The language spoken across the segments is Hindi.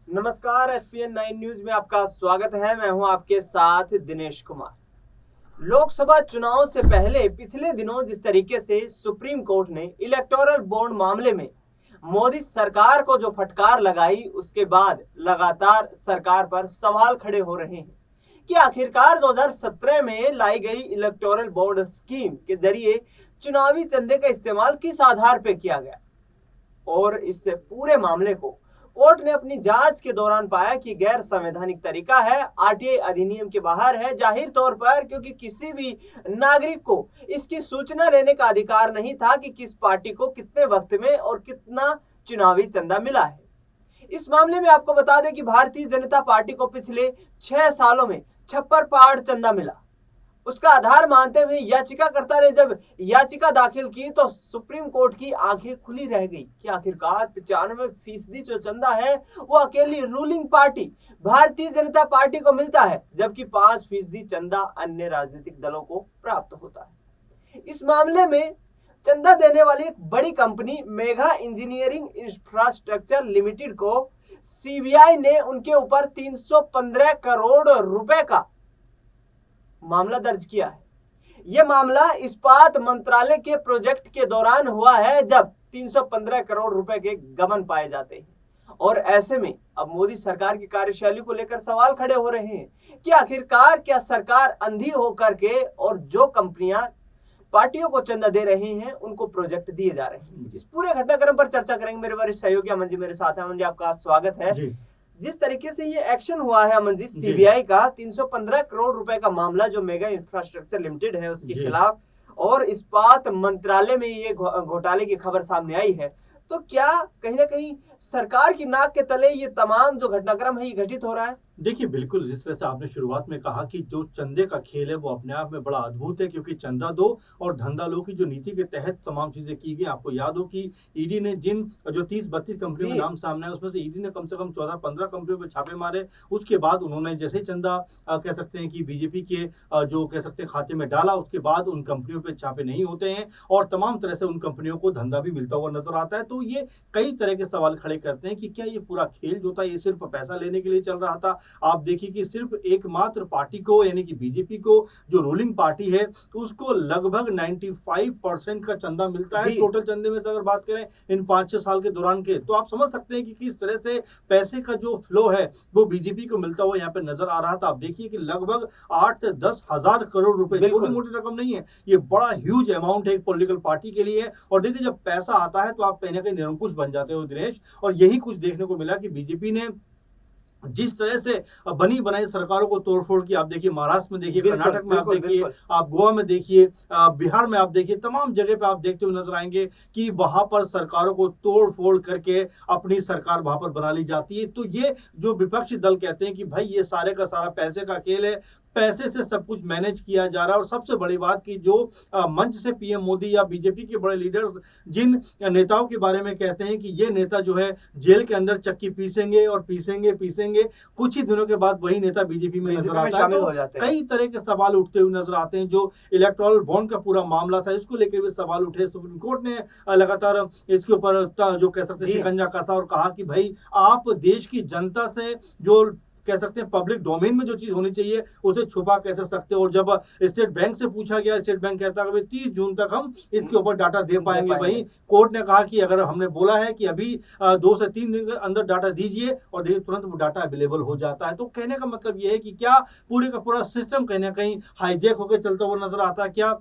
नमस्कार, एसपीएन 9 न्यूज में आपका स्वागत है। मैं हूं आपके साथ दिनेश कुमार। लोकसभा चुनाव से पहले पिछले दिनों जिस तरीके से सुप्रीम कोर्ट ने इलेक्टोरल बॉन्ड मामले में मोदी सरकार को जो फटकार लगाई, उसके बाद लगातार सरकार पर सवाल खड़े हो रहे हैं कि आखिरकार 2017 में लाई गई इलेक्टोरल बॉन्ड स्कीम के जरिए चुनावी चंदे का इस्तेमाल किस आधार पर किया गया। और इस पूरे मामले को कोर्ट ने अपनी जांच के दौरान पाया कि गैर संवैधानिक तरीका है, आरटीआई अधिनियम के बाहर है, जाहिर तौर पर, क्योंकि किसी भी नागरिक को इसकी सूचना लेने का अधिकार नहीं था कि किस पार्टी को कितने वक्त में और कितना चुनावी चंदा मिला है। इस मामले में आपको बता दें कि भारतीय जनता पार्टी को पिछले 6 सालों में छप्पर पहाड़ चंदा मिला। उसका आधार मानते हुए याचिकाकर्ता ने जब याचिका दाखिल की तो सुप्रीम कोर्ट की आंखें खुली रह गई कि आखिरकार 95% जो चंदा है वो अकेली ruling party Bharatiya Janata party को मिलता है, जबकि 5% चंदा अन्य राजनीतिक दलों को प्राप्त होता है। इस मामले में चंदा देने वाली एक बड़ी company mega engineering infrastructure limited को सीबीआई ने उनके ऊपर 315 करोड़ रुपए का मामला दर्ज किया है। यह मामला इस्पात मंत्रालय के प्रोजेक्ट के दौरान हुआ है, जब 315 करोड़ रुपए के गबन पाए जाते हैं। और ऐसे में अब मोदी सरकार की कार्यशैली को लेकर सवाल खड़े हो रहे हैं कि आखिरकार क्या सरकार अंधी होकर के और जो कंपनियां पार्टियों को चंदा दे रहे हैं उनको प्रोजेक्ट दिए जा रहे हैं। इस पूरे घटनाक्रम पर चर्चा करेंगे। मेरे वरिष्ठ सहयोगी अमन जी मेरे साथ हैं। अमन जी, आपका स्वागत है। जिस तरीके से ये एक्शन हुआ है अमन जी, सीबीआई का 315 करोड़ रुपए का मामला जो मेगा इंफ्रास्ट्रक्चर लिमिटेड है उसके खिलाफ, और इस्पात मंत्रालय में ये घोटाले की खबर सामने आई है, तो क्या कहीं ना कहीं सरकार की नाक के तले ये तमाम जो घटनाक्रम है ये घटित हो रहा है? देखिए, बिल्कुल जिस तरह से आपने शुरुआत में कहा कि जो चंदे का खेल है वो अपने आप में बड़ा अद्भुत है, क्योंकि चंदा दो और धंधा लो की जो नीति के तहत तमाम चीजें की गई। आपको याद हो कि ईडी ने जिन जो 30-32 कंपनियों के नाम सामने आए उसमें से ईडी ने कम से कम 14-15 कंपनियों पे छापे मारे। उसके बाद उन्होंने जैसे ही चंदा कह सकते हैं कि बीजेपी के जो कह सकते हैं खाते में डाला, उसके बाद उन कंपनियों पे छापे नहीं होते हैं और तमाम तरह से उन कंपनियों को धंधा भी मिलता हुआ नजर आता है। तो ये कई तरह के सवाल खड़े करते हैं कि क्या ये पूरा खेल जो था ये सिर्फ पैसा लेने के लिए चल रहा था। आप देखिए कि सिर्फ एकमात्र पार्टी को यानी कि बीजेपी को, जो रूलिंग पार्टी है, उसको लगभग 95% का चंदा मिलता है टोटल चंदे में से अगर बात करें इन 5-6 साल के दौरान के। तो आप समझ सकते हैं कि किस तरह से पैसे का जो फ्लो है वो बीजेपी को मिलता हुआ यहाँ पे नजर आ रहा था। आप देखिए कि लगभग 8 से 10 हजार करोड़ रुपए, छोटी मोटी रकम नहीं है, ये बड़ा ह्यूज अमाउंट है एक पॉलिटिकल पार्टी के लिए। और देखिए, जब पैसा आता है तो आप कहीं ना कहीं निरंकुश बन जाते हो दिनेश, और यही कुछ देखने को मिला कि बीजेपी ने जिस तरह से बनी बनाई सरकारों को तोड़फोड़ की। आप देखिए महाराष्ट्र में देखिए, कर्नाटक में आप देखिए, आप गोवा में देखिए, बिहार में आप देखिए, तमाम जगह पे आप देखते हुए नजर आएंगे कि वहां पर सरकारों को तोड़-फोड़ करके अपनी सरकार वहां पर बना ली जाती है। तो ये जो विपक्षी दल कहते हैं कि भाई ये सारे का सारा पैसे का खेल है, पैसे से सब कुछ मैनेज किया जा रहा है। और सबसे बड़ी बात कि जो मंच से पीएम मोदी या बीजेपी के बड़े लीडर्स जिन नेताओं के बारे में कहते हैं कि ये नेता जो है जेल के अंदर चक्की पीसेंगे और पीसेंगे, कुछ ही दिनों के बाद वही नेता बीजेपी में नजर आता है। तो कई तरह के सवाल उठते हुए नजर आते हैं। जो इलेक्टोरल बॉन्ड का पूरा मामला था, इसको लेकर भी सवाल उठे। सुप्रीम कोर्ट ने लगातार इसके ऊपर जो कह सकते हैं शिकंजा कसा और कहा कि भाई आप देश की जनता से जो कह सकते हैं पब्लिक डोमेन में जो चीज होनी चाहिए उसे छुपा कैसे सकते हो। और जब स्टेट बैंक से पूछा गया, स्टेट बैंक कहता है कि 30 जून तक हम इसके ऊपर डाटा दे पाएंगे। वहीं कोर्ट ने कहा कि अगर हमने बोला है कि अभी 2 से 3 दिन के अंदर डाटा दीजिए, और देखिए तुरंत वो डाटा अवेलेबल हो जाता है। तो कहने का मतलब ये है कि क्या पूरे का पूरा सिस्टम कहीं ना कहीं हाईजैक होकर चलता हुआ नजर आता है। क्या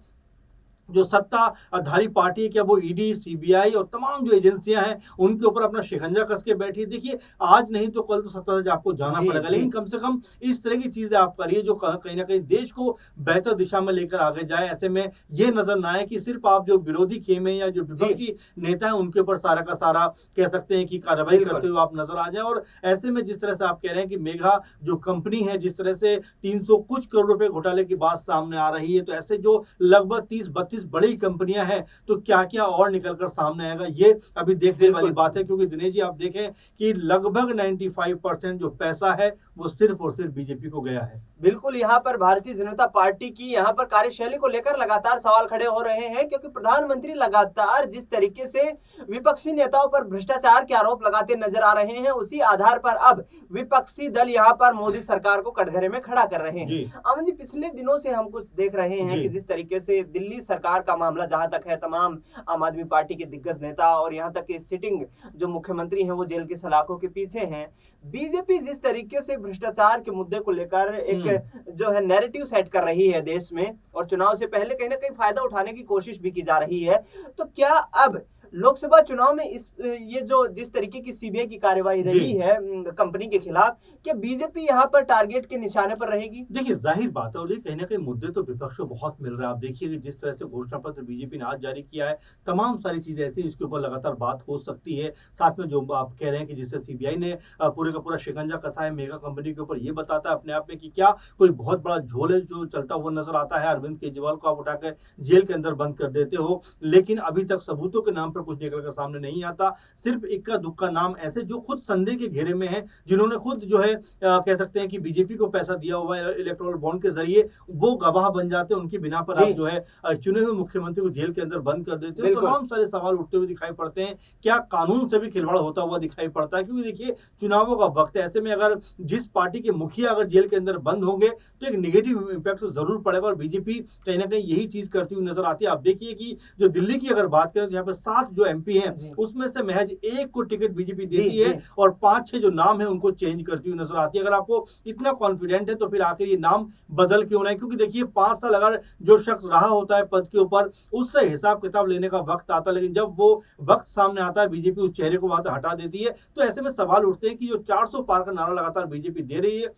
जो सत्ताधारी पार्टी है, क्या वो ईडी, सीबीआई और तमाम जो एजेंसियां हैं उनके ऊपर अपना शिकंजा कस के बैठी है। देखिए, आज नहीं तो कल तो सत्ता आपको जाना पड़ेगा, लेकिन कम से कम इस तरह की चीजें आप करिए जो कहीं ना कहीं देश को बेहतर दिशा में लेकर आगे जाए। ऐसे में ये नजर ना आए कि सिर्फ आप जो विरोधी खेमे या जो विपक्षी नेता है उनके ऊपर सारा का सारा कह सकते हैं कि कार्रवाई करते हुए आप नजर आ जाए। और ऐसे में जिस तरह से आप कह रहे हैं कि मेगा जो कंपनी है, जिस तरह से 300 कुछ करोड़ रुपए घोटाले की बात सामने आ रही है, तो ऐसे जो लगभग 30-32 25 बड़ी कंपनियां हैं, तो क्या क्या और निकलकर सामने आएगा, ये अभी देखने वाली बात है। क्योंकि दिनेश जी आप देखें कि लगभग 95% जो पैसा है वो सिर्फ और सिर्फ बीजेपी को गया है। बिल्कुल, यहाँ पर भारतीय जनता पार्टी की यहाँ पर कार्यशैली को लेकर लगातार सवाल खड़े हो रहे हैं, क्योंकि प्रधानमंत्री लगातार जिस तरीके से विपक्षी नेताओं पर भ्रष्टाचार के आरोप लगाते नजर आ रहे हैं, उसी आधार पर अब विपक्षी दल यहाँ पर मोदी सरकार को कटघरे में खड़ा कर रहे हैं। अमन जी, पिछले दिनों से हम कुछ देख रहे हैं कि जिस तरीके से दिल्ली सरकार का मामला जहां तक है, तमाम आम आदमी पार्टी के दिग्गज नेता और यहाँ तक कि सिटिंग जो मुख्यमंत्री हैं वो जेल की सलाखों के पीछे हैं। बीजेपी जिस तरीके से भ्रष्टाचार के मुद्दे को लेकर एक जो है नैरेटिव सेट कर रही है देश में, और चुनाव से पहले कहीं ना कहीं फायदा उठाने की कोशिश भी की जा रही है, तो क्या अब लोकसभा चुनाव में ये जो जिस तरीके की सीबीआई की कार्यवाही रही है कंपनी के खिलाफ, क्या बीजेपी यहाँ पर टारगेट के निशाने पर रहेगी? देखिए जाहिर बात है, और ये कहीं ना कहीं मुद्दे तो विपक्ष को बहुत मिल रहा है। आप देखिए कि जिस तरह से घोषणा पत्र बीजेपी ने आज जारी किया है, तमाम सारी चीजें ऐसी इसके ऊपर लगातार बात हो सकती है। साथ में जो आप कह रहे हैं कि जिससे सीबीआई ने पूरे का पूरा शिकंजा कसा है मेगा कंपनी के ऊपर, ये बताता है अपने आप में कि क्या कोई बहुत बड़ा झोल है जो चलता हुआ नजर आता है। अरविंद केजरीवाल को आप उठाकर जेल के अंदर बंद कर देते हो, लेकिन अभी तक सबूतों के नाम पर कुछ निकल कर सामने नहीं आता। सिर्फ इक्का दुक्का नाम ऐसे जो खुद संदेह के घेरे में है, जिन्होंने खुद जो है कह सकते हैं कि बीजेपी को पैसा दिया हुआ है इलेक्टोरल बॉन्ड के जरिए, वो गवाह बन जाते हैं। उनकी बिना पर आप जो है चुने हुए मुख्यमंत्री को जेल के अंदर बंद कर देते हैं। तमाम सारे सवाल उठते हुए दिखाई पड़ते हैं। क्या कानून से भी खिलवाड़ होता हुआ दिखाई पड़ता है? क्योंकि देखिए चुनावों का वक्त है, ऐसे में अगर जिस पार्टी के मुखिया अगर जेल के अंदर बंद होंगे तो एक नेगेटिव इंपैक्ट तो जरूर पड़ेगा, और बीजेपी कहीं ना कहीं यही चीज करती हुई नजर आती है। आप देखिए कि जो दिल्ली की अगर बात करें तो यहाँ पे 7 जो एमपी हैं उसमें से महज 1 को टिकट बीजेपी देती है, और 5-6 जो नाम है उनको चेंज करती हुई नजर आती है। अगर आपको इतना कॉन्फिडेंट है तो फिर आखिर ये नाम बदल क्यों रहे हैं? क्योंकि देखिए 5 साल अगर जो शख्स रहा होता है पद के ऊपर, उससे हिसाब किताब लेने का वक्त आता है, लेकिन जब वो वक्त सामने आता है बीजेपी उस चेहरे को वहां से हटा देती है। तो ऐसे में सवाल उठते हैं कि जो 400 पार का नारा लगातार बीजेपी दे रही है,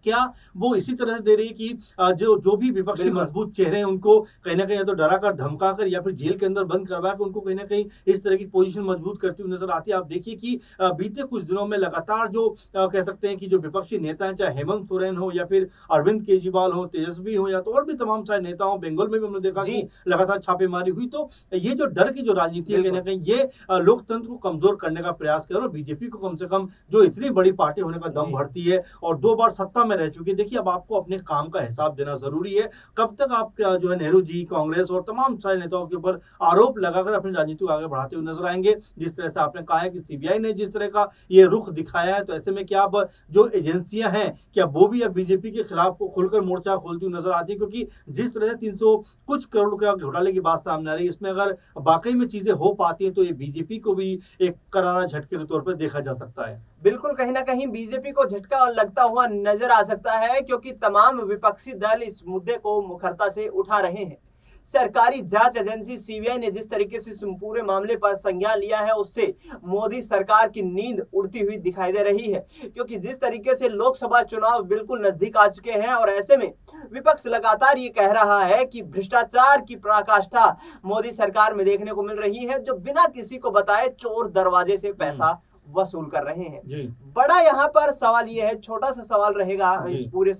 क्या वो इसी तरह से दे रही है कि जो भी विपक्षी मजबूत चेहरे हैं उनको कहीं ना कहीं तो डरा कर धमका कर या फिर जेल के अंदर बंद करवा कर उनको कहीं ना कहीं इस तरह की पोजीशन मजबूत करती हुई नजर आती है। आप देखिए कि बीते कुछ दिनों में लगातार जो कह सकते हैं कि जो विपक्षी नेता हैं, चाहे हेमंत सोरेन हो या फिर अरविंद केजरीवाल हो, तेजस्वी हो, या तो और भी तमाम सारे नेता हो, बंगाल में भी हमने देखा कि लगातार छापेमारी हुई। तो ये जो डर की जो राजनीति है, कहीं ना कहीं ये लोकतंत्र को कमजोर करने का प्रयास कर रहा है। बीजेपी को कम से कम जो इतनी बड़ी पार्टी होने का दम भरती है और 2 बार सत्ता में रह चुकी है, देखिए अब आपको अपने काम का हिसाब देना जरूरी है। कब तक आप जो है नेहरू जी, कांग्रेस और तमाम सारे नेताओं के ऊपर आरोप लगाकर अपनी राजनीति को आगे बढ़ाते हुए नजर आएंगे? जिस तरह से आपने कहा है कि सीबीआई ने जिस तरह का ये रुख दिखाया है, तो ऐसे में क्या अब जो एजेंसियां हैं क्या वो भी अब बीजेपी के खिलाफ खुलकर मोर्चा खोलती हुई नजर आती है? क्योंकि जिस तरह से 300 कुछ करोड़ का घोटाले की बात सामने आ रही है, इसमें अगर वाकई में चीजें हो पाती हैं तो ये बीजेपी को भी एक करारा झटके के तौर पर देखा जा सकता है। बिल्कुल, कहीं ना कहीं बीजेपी को झटका लगता हुआ नजर आ सकता है, क्योंकि तमाम विपक्षी दल इस मुद्दे को मुखरता से उठा रहे हैं। सरकारी जांच एजेंसी सीबीआई ने जिस तरीके से इस पूरे मामले पर संज्ञान लिया है, उससे मोदी सरकार की नींद उड़ती हुई दिखाई दे रही है। क्योंकि जिस तरीके से लोकसभा चुनाव बिल्कुल नजदीक आ चुके हैं, और ऐसे में विपक्ष लगातार ये कह रहा है कि भ्रष्टाचार की पराकाष्ठा मोदी सरकार में देखने को मिल रही है, जो बिना किसी को बताए चोर दरवाजे से पैसा वसूल कर रहे हैं। बड़ा यहाँ पर सवाल ये है, छोटा सा सवाल रहेगा इस पूरे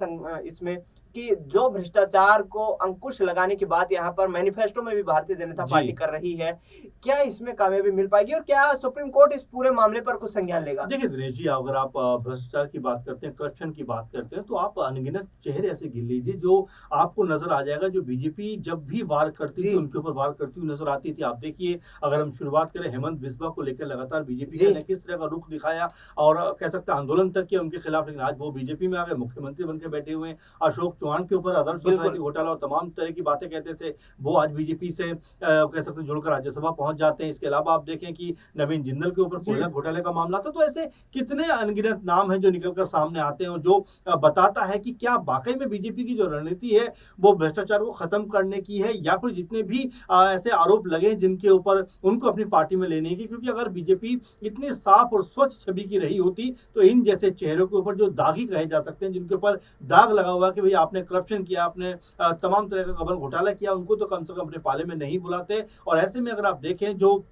इसमें, कि जो भ्रष्टाचार को अंकुश लगाने की बात यहाँ पर मैनिफेस्टो में भी भारतीय जनता पार्टी कर रही है, क्या इसमें कामयाबी मिल पाएगी और क्या सुप्रीम कोर्ट इस पूरे मामले पर कुछ संज्ञान लेगा? देखिए दिनेश जी, अगर आप भ्रष्टाचार की बात करते हैं, करप्शन की बात करते हैं, तो आप अनगिनत चेहरे ऐसे गिन लीजिए जो आपको नजर आ जाएगा, जो बीजेपी जब भी वार करती थी उनके ऊपर वार करती हुई नजर आती थी। आप देखिए, अगर हम शुरुआत करें हेमंत बिस्वा को लेकर, लगातार बीजेपी ने किस तरह का रुख दिखाया और कह सकते हैं आंदोलन तक किया उनके खिलाफ, लेकिन आज वो बीजेपी में आ गए, मुख्यमंत्री बनकर बैठे हुए हैं। अशोक चौहान के ऊपर आदर्श सोसाइटी घोटाला और तमाम तरह की बातें कहते थे, वो आज बीजेपी से कह सकते हैं जुड़कर राज्यसभा पहुंच जाते हैं। इसके अलावा आप देखें कि नवीन जिंदल के ऊपर कोयला घोटाले का मामला था। तो ऐसे कितने अनगिनत नाम हैं जो निकलकर सामने आते हैं और जो बताता है कि क्या वाकई में बीजेपी की जो रणनीति है वो भ्रष्टाचार को खत्म करने की है, या फिर जितने भी ऐसे आरोप लगे जिनके ऊपर उनको अपनी पार्टी में लेने की। क्योंकि अगर बीजेपी इतनी साफ और स्वच्छ छवि की रही होती तो इन जैसे चेहरों के ऊपर, जो दागी कहे जा सकते हैं, जिनके ऊपर दाग लगा हुआ कि भाई आपने करप्शन किया, आपने तमाम तरह का गबन घोटाला किया, उनको तो कम से कम अपने पाले में नहीं बुलाते। और ऐसे में अगर आप देखें, जो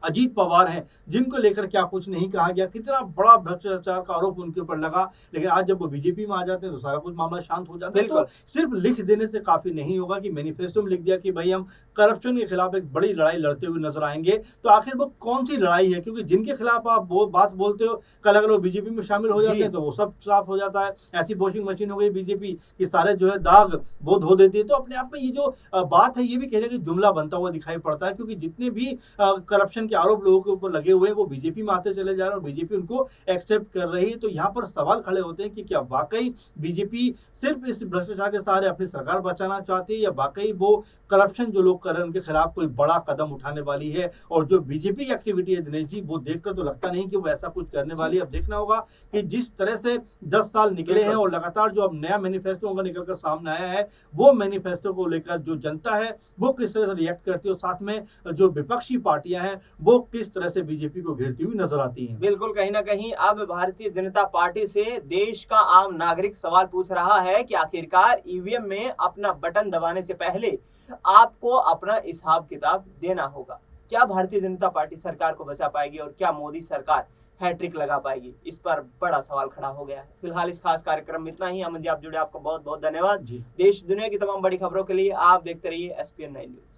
अजीत पवार हैं, जिनको लेकर क्या कुछ नहीं कहा गया, कितना बड़ा भ्रष्टाचार का आरोप उनके ऊपर लगा, लेकिन आज जब वो बीजेपी में आ जाते हैं तो सारा कुछ मामला शांत हो जाता है। बिल्कुल। तो सिर्फ लिख देने से काफी नहीं होगा कि मैनिफेस्टो में लिख दिया कि भाई हम करप्शन के खिलाफ एक बड़ी लड़ाई लड़ते हुए नजर आएंगे, तो आखिर वो कौन सी लड़ाई है? क्योंकि जिनके खिलाफ आप बात बोलते हो, कल अगर वो बीजेपी में शामिल हो जाते जी। हैं तो वो सब साफ हो जाता है। ऐसी वॉशिंग मशीन हो गई बीजेपी कि सारे जो है दाग वो धो देती है। तो अपने आप में ये जो बात है, ये भी कहने की जुमला बनता हुआ दिखाई पड़ता है, क्योंकि जितने भी करप्शन के आरोप लोगों के ऊपर लगे हुए हैं वो बीजेपी में आते चले जा रहे हैं और बीजेपी उनको एक्सेप्ट कर रही है। तो यहाँ पर सवाल खड़े होते हैं कि क्या वाकई बीजेपी सिर्फ इस भ्रष्टाचार के सहारे अपनी सरकार बचाना चाहती है, या वाकई वो करप्शन जो लोग कर रहे हैं उनके खिलाफ कोई बड़ा कदम उठाने वाली है? और जो बीजेपी की एक्टिविटी है दिनेश जी, वो देखकर तो लगता नहीं कि वो ऐसा कुछ करने वाली है। अब देखना होगा कि जिस तरह से 10 साल निकले हैं और लगातार जो अब नया मैनिफेस्टो उनका निकलकर सामने आया है, वो मैनिफेस्टो को लेकर जो जनता है वो किस तरह से रिएक्ट करती है, और साथ में जो विपक्षी पार्टियां हैं वो किस तरह से बीजेपी को घेरती हुई नजर आती हैं। बिल्कुल, कहीं ना कहीं अब भारतीय जनता पार्टी से देश का आम नागरिक सवाल पूछ रहा है कि आखिरकार ईवीएम में अपना बटन दबाने से पहले आपको अपना हिसाब किताब देना होगा। क्या भारतीय जनता पार्टी सरकार को बचा पाएगी और क्या मोदी सरकार हैट्रिक लगा पाएगी? इस पर बड़ा सवाल खड़ा हो गया है। फिलहाल इस खास कार्यक्रम में इतना ही। अमन जी, आप जुड़े, आपका बहुत बहुत धन्यवाद। जी। देश दुनिया की तमाम बड़ी खबरों के लिए आप देखते रहिए SPN 9 न्यूज।